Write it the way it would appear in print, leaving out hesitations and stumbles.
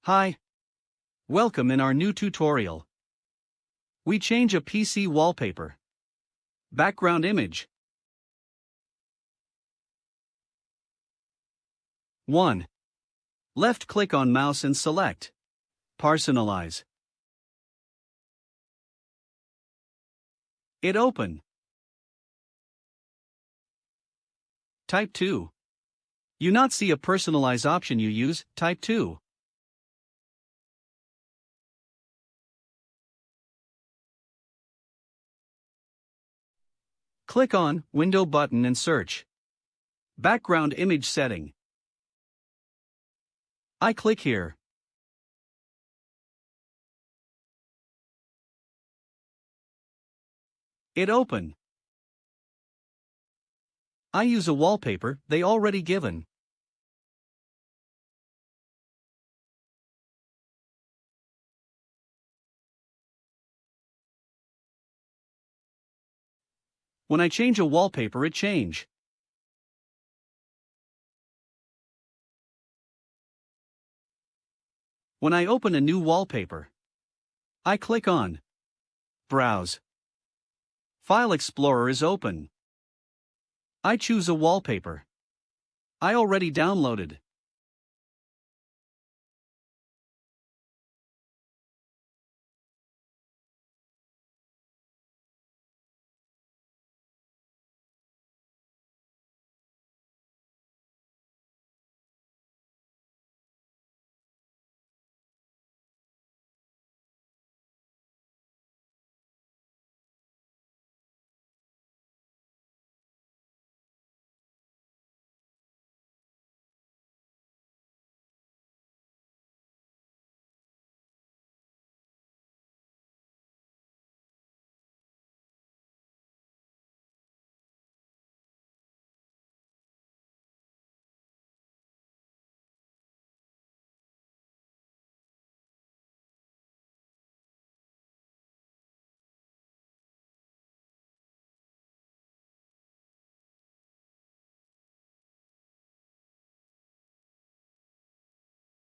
Hi. Welcome in our new tutorial. We change a PC wallpaper. Background image. 1. Left-click on mouse and select Personalize. It open. Type 2. You not see a personalize option you use, type 2. Click on Window button and search Background image setting. I click here. It open. I use a wallpaper they already given. When I change a wallpaper it change. When I open a new wallpaper, I click on Browse. File Explorer is open. I choose a wallpaper I already downloaded.